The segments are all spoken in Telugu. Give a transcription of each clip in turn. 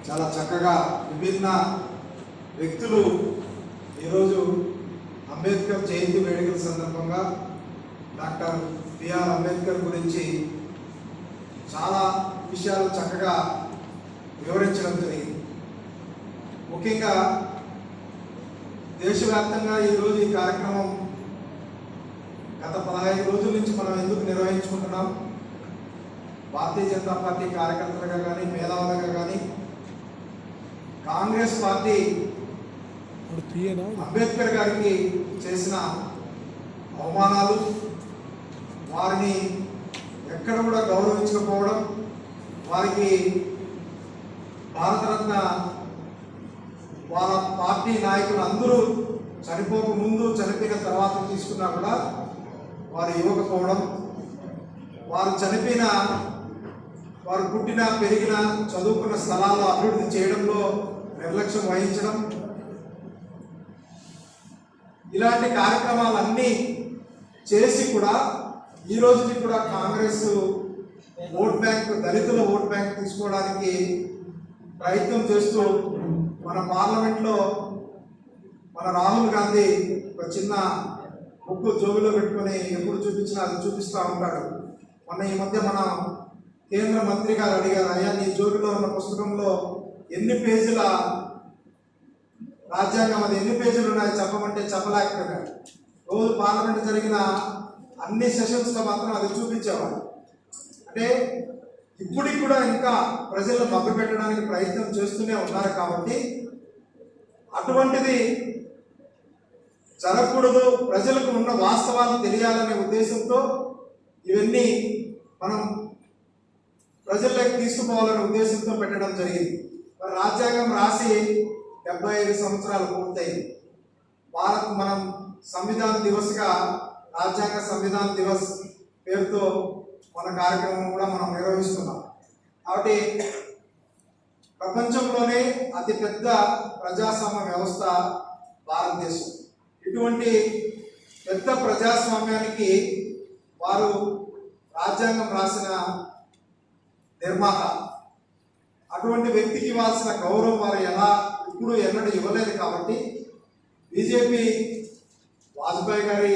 చాలా చక్కగా విభిన్న వ్యక్తులు ఈరోజు అంబేద్కర్ జయంతి వేడుకల సందర్భంగా డాక్టర్ బిఆర్ అంబేద్కర్ గురించి చాలా విషయాలు చక్కగా వివరించడం జరిగింది. ముఖ్యంగా దేశవ్యాప్తంగా ఈరోజు ఈ కార్యక్రమం గత 15 రోజుల నుంచి మనం ఎందుకు నిర్వహించుకుంటున్నాం? భారతీయ జనతా పార్టీ కార్యకర్తలుగా కానీ మేధావులుగా కానీ కాంగ్రెస్ పార్టీ అంబేద్కర్ గారికి చేసిన అవమానాలు, వారిని ఎక్కడ కూడా గౌరవించకపోవడం, వారికి భారతరత్న వాళ్ళ పార్టీ నాయకులు అందరూ చనిపోక ముందు చనిపోయిన తర్వాత తీసుకున్నా కూడా వారు ఇవ్వకపోవడం, వారు పుట్టిన పెరిగిన చదువుకున్న స్థలాల్లో అభివృద్ధి చేయడంలో నిర్లక్ష్యం వహించడం, ఇలాంటి కార్యక్రమాలన్నీ చేసి కూడా ఈ రోజుకి కూడా కాంగ్రెస్ ఓట్ బ్యాంక్, దళితుల ఓట్ బ్యాంక్ తీసుకోవడానికి ప్రయత్నం చేస్తూ మన పార్లమెంట్లో మన రాహుల్ గాంధీ ఒక చిన్న బుక్ జోబిలో పెట్టుకొని ఎప్పుడు చూపించినా అది చూపిస్తూ ఉంటాడు. ఈ మధ్య మన కేంద్ర మంత్రి గారు అడిగారు, అయ్యా నీ జోబిలో ఉన్న పుస్తకంలో ఎన్ని పేజీల రాజ్యాంగం, అది ఎన్ని పేజీలు ఉన్నాయో చెప్పమంటే చెప్పలేకపోయాడు. రోజు పార్లమెంట్ జరిగిన అన్ని సెషన్స్లో మాత్రం అది చూపించేవాడు. అంటే ఇప్పటికి కూడా ఇంకా ప్రజలను మభ్యపెట్టడానికి ప్రయత్నం చేస్తూనే ఉన్నారు. కాబట్టి అటువంటిది జరగకూడదు, ప్రజలకు ఉన్న వాస్తవాలు తెలియాలనే ఉద్దేశంతో ఇవన్నీ మనం ప్రజల్లోకి తీసుకుపోవాలనే ఉద్దేశంతో పెట్టడం జరిగింది. మరి రాజ్యాంగం రాసి 75 సంవత్సరాలు పూర్తయింది. మనం సంవిధాన దివస్గా రాజ్యాంగ సంవిధాన దివస్ పేరుతో మన కార్యక్రమం కూడా మనం నిర్వహిస్తున్నాం. కాబట్టి ప్రపంచంలోనే అతిపెద్ద ప్రజాస్వామ్య వ్యవస్థ భారతదేశం. ఇటువంటి పెద్ద ప్రజాస్వామ్యానికి వారు రాజ్యాంగం రాసిన నిర్మాత, అటువంటి వ్యక్తికి ఇవ్వాల్సిన గౌరవం వారు ఇప్పుడు ఎన్నడూ ఇవ్వలేదు. కాబట్టి బీజేపీ వాజ్పేయి గారి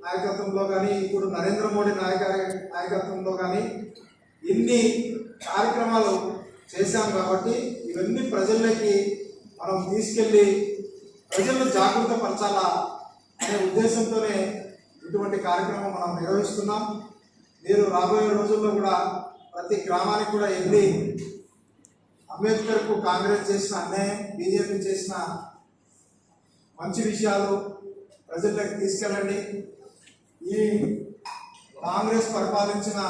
నాయకత్వంలో కానీ, ఇప్పుడు నరేంద్ర మోడీ నాయకత్వంలో కానీ ఇన్ని కార్యక్రమాలు చేశాం. కాబట్టి ఇవన్నీ ప్రజల్లోకి మనం తీసుకెళ్ళి ప్రజలను జాగృత పరచాలా అనే ఉద్దేశంతోనే ఇటువంటి కార్యక్రమం మనం నిర్వహిస్తున్నాం. మీరు రాబోయే రోజుల్లో కూడా ప్రతి గ్రామానికి కూడా వెళ్ళి అంబేద్కర్కు కాంగ్రెస్ చేసిన అన్యాయం, బీజేపీ చేసిన మంచి విషయాలు ప్రజల్లోకి తీసుకెళ్ళండి. ఈ కాంగ్రెస్ పరిపాలించిన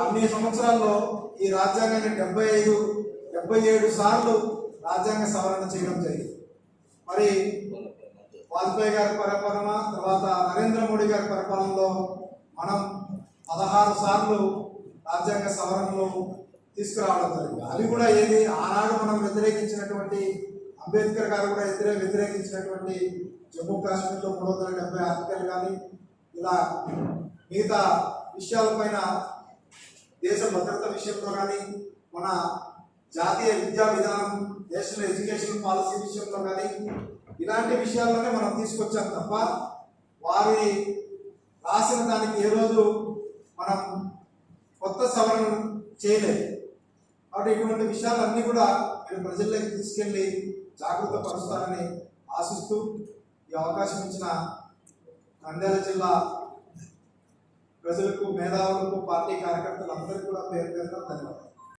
అన్ని సంవత్సరాల్లో ఈ రాజ్యాంగాన్ని 77 సార్లు రాజ్యాంగ సవరణ చేయడం జరిగింది. మరి వాజ్పేయి గారి పరిపాలన తర్వాత నరేంద్ర మోడీ గారి పరిపాలనలో మనం 16 సార్లు రాజ్యాంగ సవరణలు తీసుకురావడం జరిగింది. అవి కూడా ఆనాడు మనం వ్యతిరేకించినటువంటి అంబేద్కర్ గారు కూడా వ్యతిరేకించినటువంటి జమ్మూ కాశ్మీర్లో 370 ఆర్టికల్ కానీ, ఇలా మిగతా విషయాలపైన, దేశ భద్రత విషయంలో కానీ, మన జాతీయ విద్యా విధానం, నేషనల్ ఎడ్యుకేషన్ పాలసీ విషయంలో కానీ ఇలాంటి విషయాల్లోనే మనం తీసుకొచ్చాం తప్ప వారి రాసిన దానికి ఏ రోజు మనం కొత్త సవరణ చేయలేదు. కాబట్టి ఇటువంటి విషయాలన్నీ కూడా మీరు ప్రజల్లోకి తీసుకెళ్ళి జాగృత పరుస్తారని ఆశిస్తూ ఈ అవకాశం ఇచ్చిన నంద్యాల జిల్లా ప్రజలకు, మేధావులకు, పార్టీ కార్యకర్తలందరికీ కూడా పేరు పేరున ధన్యవాదాలు.